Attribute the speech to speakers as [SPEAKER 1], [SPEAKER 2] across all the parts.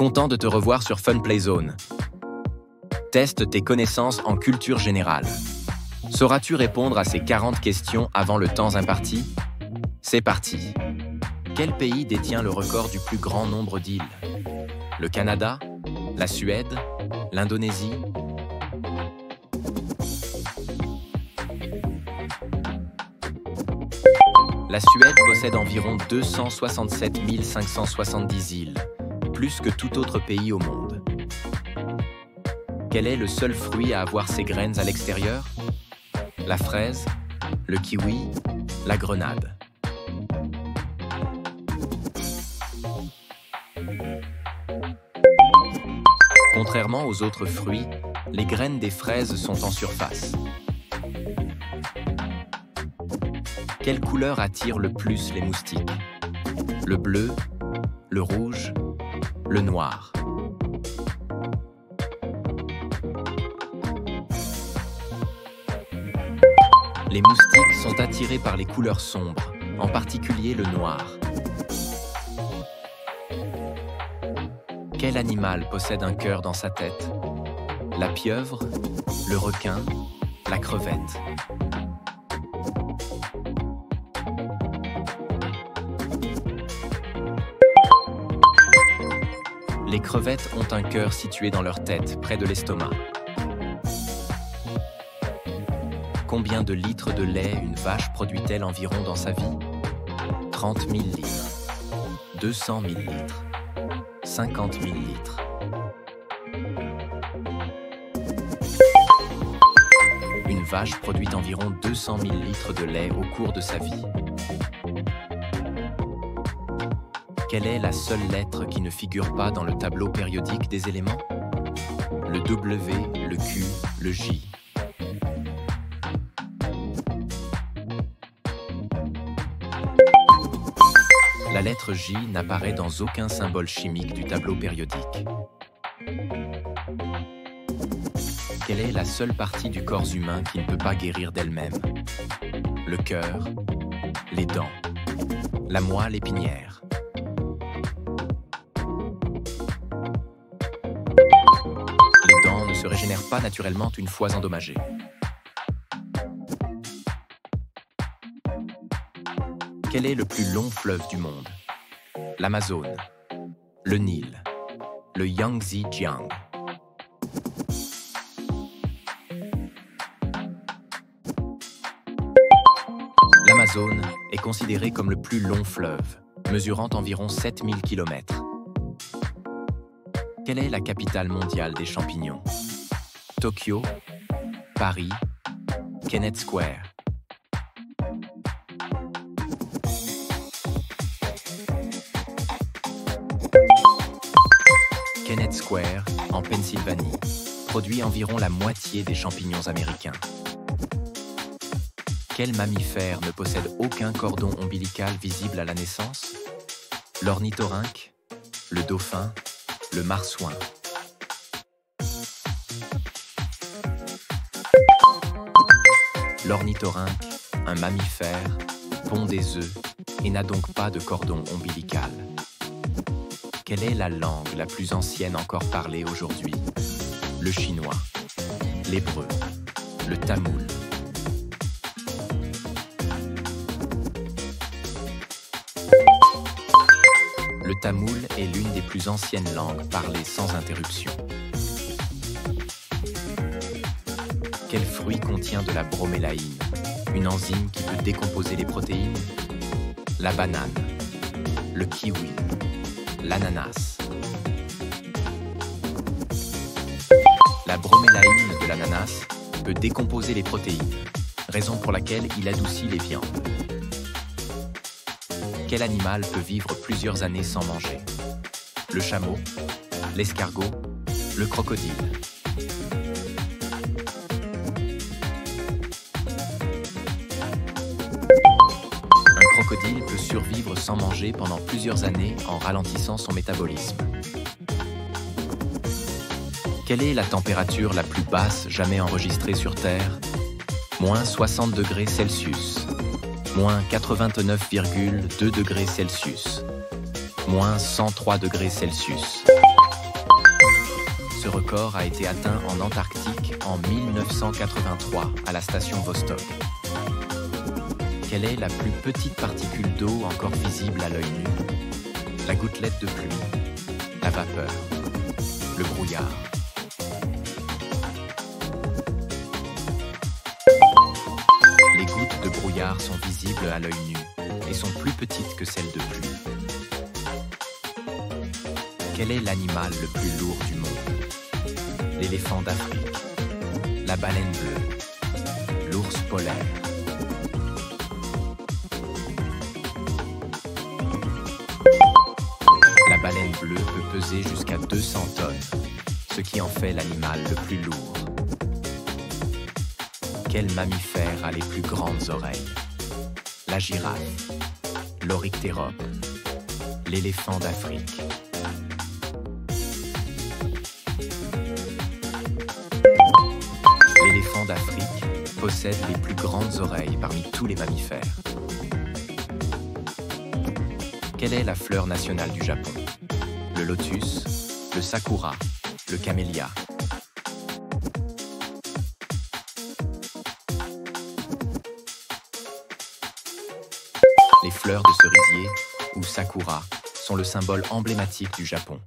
[SPEAKER 1] Content de te revoir sur Fun Play Zone. Teste tes connaissances en culture générale. Sauras-tu répondre à ces 40 questions avant le temps imparti? C'est parti. Quel pays détient le record du plus grand nombre d'îles? Le Canada? La Suède? L'Indonésie? La Suède possède environ 267 570 îles, plus que tout autre pays au monde. Quel est le seul fruit à avoir ses graines à l'extérieur? La fraise, le kiwi, la grenade. Contrairement aux autres fruits, les graines des fraises sont en surface. Quelle couleur attire le plus les moustiques? Le bleu, le rouge, le noir. Les moustiques sont attirés par les couleurs sombres, en particulier le noir. Quel animal possède un cœur dans sa tête? La pieuvre, le requin, la crevette. Les crevettes ont un cœur situé dans leur tête, près de l'estomac. Combien de litres de lait une vache produit-elle environ dans sa vie? 30 000 litres, 200 000 litres, 50 000 litres. Une vache produit environ 200 000 litres de lait au cours de sa vie. Quelle est la seule lettre qui ne figure pas dans le tableau périodique des éléments? Le W, le Q, le J. La lettre J n'apparaît dans aucun symbole chimique du tableau périodique. Quelle est la seule partie du corps humain qui ne peut pas guérir d'elle-même? Le cœur, les dents, la moelle épinière. Les dents ne se régénèrent pas naturellement une fois endommagées. Quel est le plus long fleuve du monde? L'Amazone, le Nil, le Yangtze-Kiang. L'Amazone est considéré comme le plus long fleuve, mesurant environ 7000 km. Quelle est la capitale mondiale des champignons? Tokyo, Paris, Kenneth Square. Kenneth Square, en Pennsylvanie, produit environ la moitié des champignons américains. Quel mammifère ne possède aucun cordon ombilical visible à la naissance? L'ornithorynque, le dauphin, le marsouin. L'ornithorynque, un mammifère, pond des œufs et n'a donc pas de cordon ombilical. Quelle est la langue la plus ancienne encore parlée aujourd'hui? Le chinois, l'hébreu, le tamoul. Le tamoul est l'une des plus anciennes langues parlées sans interruption. Quel fruit contient de la bromélaïne, une enzyme qui peut décomposer les protéines? La banane, le kiwi, l'ananas. La bromélaïne de l'ananas peut décomposer les protéines, raison pour laquelle il adoucit les viandes. Quel animal peut vivre plusieurs années sans manger? Le chameau, l'escargot, le crocodile. Un crocodile peut survivre sans manger pendant plusieurs années en ralentissant son métabolisme. Quelle est la température la plus basse jamais enregistrée sur Terre? Moins 60 degrés Celsius. Moins 89,2 degrés Celsius. Moins 103 degrés Celsius. Ce record a été atteint en Antarctique en 1983 à la station Vostok. Quelle est la plus petite particule d'eau encore visible à l'œil nu? La gouttelette de pluie, la vapeur, le brouillard. Les gouttes de brouillard sont visibles à l'œil nu et sont plus petites que celles de pluie. Quel est l'animal le plus lourd du monde? L'éléphant d'Afrique, la baleine bleue, l'ours polaire. La baleine bleue peut peser jusqu'à 200 tonnes, ce qui en fait l'animal le plus lourd. Quel mammifère a les plus grandes oreilles? La girafe, l'oryctérope, l'éléphant d'Afrique. L'éléphant d'Afrique possède les plus grandes oreilles parmi tous les mammifères. Quelle est la fleur nationale du Japon? Le lotus, le sakura, le camélia. Les fleurs de cerisier, ou sakura, sont le symbole emblématique du Japon.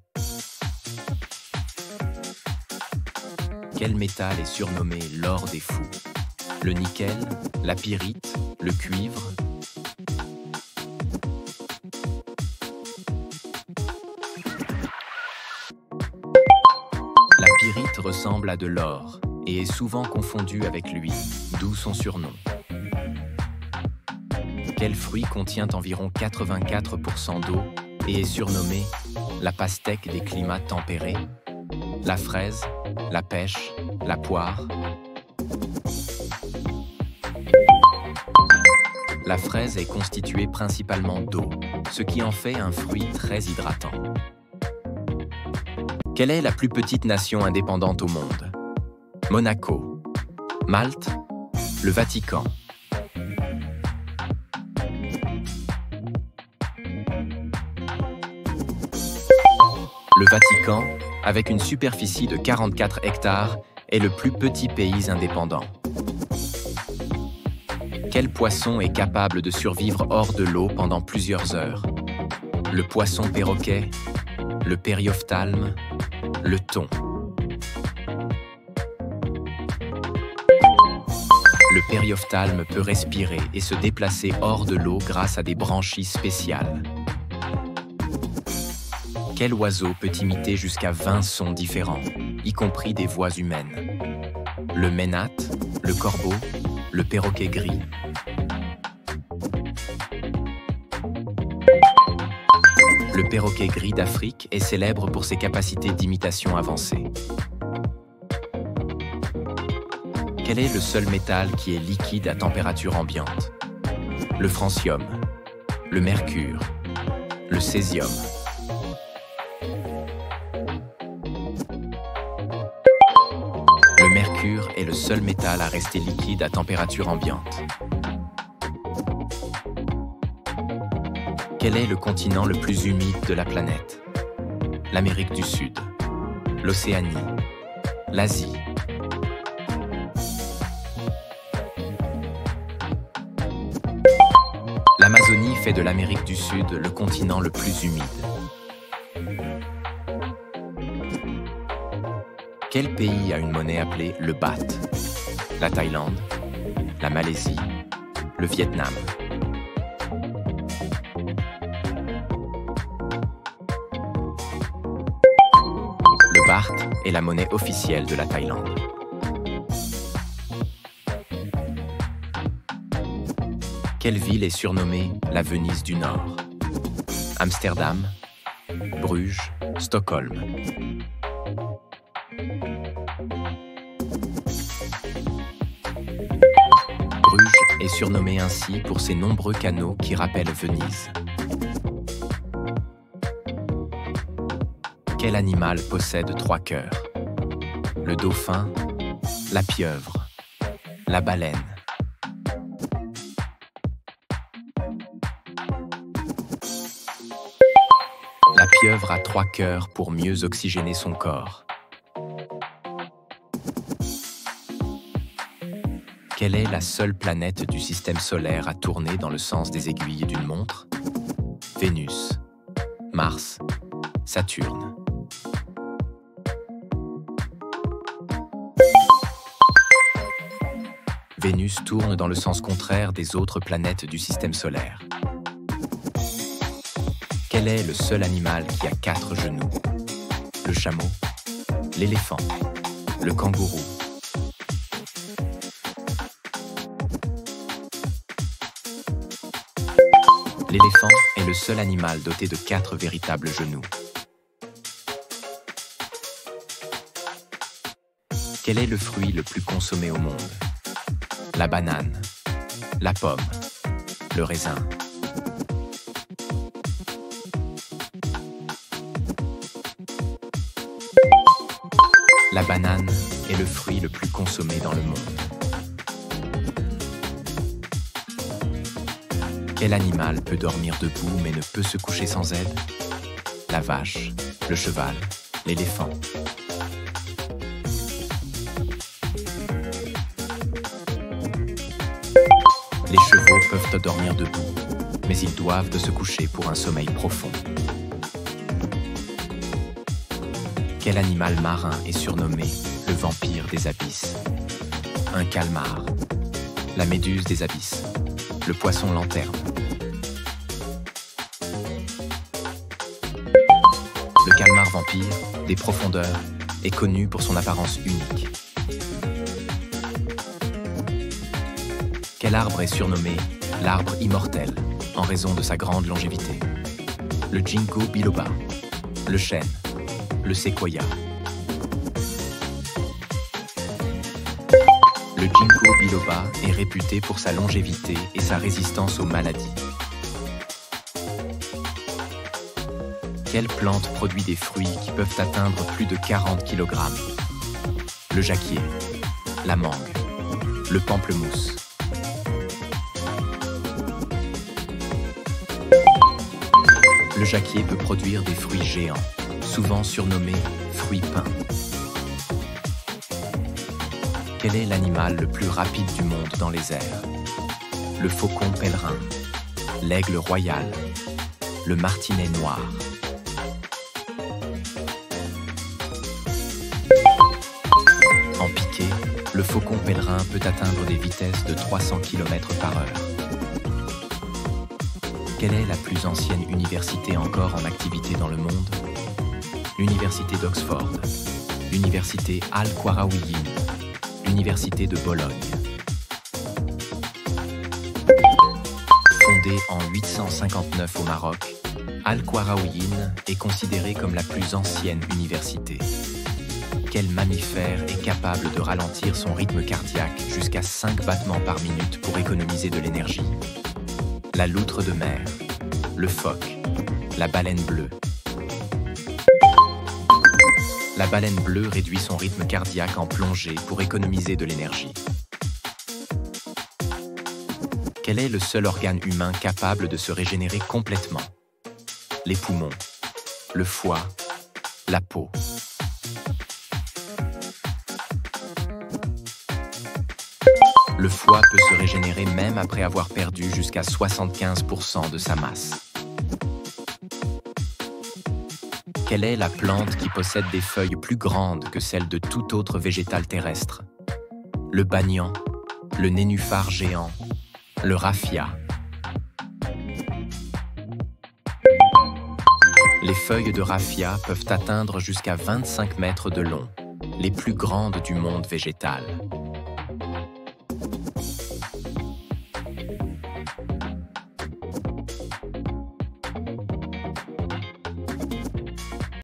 [SPEAKER 1] Quel métal est surnommé l'or des fous? Le nickel, la pyrite, le cuivre. La pyrite ressemble à de l'or et est souvent confondue avec lui, d'où son surnom. Quel fruit contient environ 84% d'eau et est surnommé la pastèque des climats tempérés? La fraise, la pêche, la poire. La fraise est constituée principalement d'eau, ce qui en fait un fruit très hydratant. Quelle est la plus petite nation indépendante au monde? Monaco, Malte, le Vatican. Le Vatican, avec une superficie de 44 hectares, est le plus petit pays indépendant. Quel poisson est capable de survivre hors de l'eau pendant plusieurs heures? Le poisson perroquet, le périophthalme, le thon. Le périophthalme peut respirer et se déplacer hors de l'eau grâce à des branchies spéciales. Quel oiseau peut imiter jusqu'à 20 sons différents, y compris des voix humaines? Le ménate, le corbeau, le perroquet gris. Le perroquet gris d'Afrique est célèbre pour ses capacités d'imitation avancées. Quel est le seul métal qui est liquide à température ambiante? Le francium, le mercure, le césium. Le mercure est le seul métal à rester liquide à température ambiante. Quel est le continent le plus humide de la planète? L'Amérique du Sud, l'Océanie, l'Asie. L'Amazonie fait de l'Amérique du Sud le continent le plus humide. Quel pays a une monnaie appelée le baht? La Thaïlande, la Malaisie, le Vietnam. Le baht est la monnaie officielle de la Thaïlande. Quelle ville est surnommée la Venise du Nord? Amsterdam, Bruges, Stockholm. Bruges est surnommée ainsi pour ses nombreux canaux qui rappellent Venise. Quel animal possède 3 cœurs? Le dauphin, la pieuvre, la baleine. La pieuvre a 3 cœurs pour mieux oxygéner son corps. Quelle est la seule planète du système solaire à tourner dans le sens des aiguilles d'une montre? Vénus, Mars, Saturne. Vénus tourne dans le sens contraire des autres planètes du système solaire. Quel est le seul animal qui a 4 genoux? Le chameau, l'éléphant, le kangourou. L'éléphant est le seul animal doté de 4 véritables genoux. Quel est le fruit le plus consommé au monde? La banane, la pomme, le raisin. La banane est le fruit le plus consommé dans le monde. Quel animal peut dormir debout mais ne peut se coucher sans aide? La vache, le cheval, l'éléphant. Les chevaux peuvent dormir debout, mais ils doivent se coucher pour un sommeil profond. Quel animal marin est surnommé le vampire des abysses? Un calmar, la méduse des abysses, le poisson lanterne. Le calmar vampire, des profondeurs, est connu pour son apparence unique. Quel arbre est surnommé l'arbre immortel en raison de sa grande longévité? Le ginkgo biloba, le chêne, le séquoia. Le ginkgo biloba est réputé pour sa longévité et sa résistance aux maladies. Quelle plante produit des fruits qui peuvent atteindre plus de 40 kg? Le jacquier, la mangue, le pamplemousse. Le jacquier peut produire des fruits géants, souvent surnommés fruits pins. Quel est l'animal le plus rapide du monde dans les airs? Le faucon pèlerin, l'aigle royal, le martinet noir. En piqué, le faucon pèlerin peut atteindre des vitesses de 300 km/h. Quelle est la plus ancienne université encore en activité dans le monde? L'université d'Oxford, l'université Al-Qarawiyyin, l'université de Bologne. Fondée en 859 au Maroc, Al-Qarawiyyin est considérée comme la plus ancienne université. Quel mammifère est capable de ralentir son rythme cardiaque jusqu'à 5 battements par minute pour économiser de l'énergie? La loutre de mer, le phoque, la baleine bleue. La baleine bleue réduit son rythme cardiaque en plongée pour économiser de l'énergie. Quel est le seul organe humain capable de se régénérer complètement? Les poumons, le foie, la peau. Le foie peut se régénérer même après avoir perdu jusqu'à 75% de sa masse. Quelle est la plante qui possède des feuilles plus grandes que celles de tout autre végétal terrestre? Le banyan, le nénuphar géant, le raffia. Les feuilles de raffia peuvent atteindre jusqu'à 25 mètres de long, les plus grandes du monde végétal.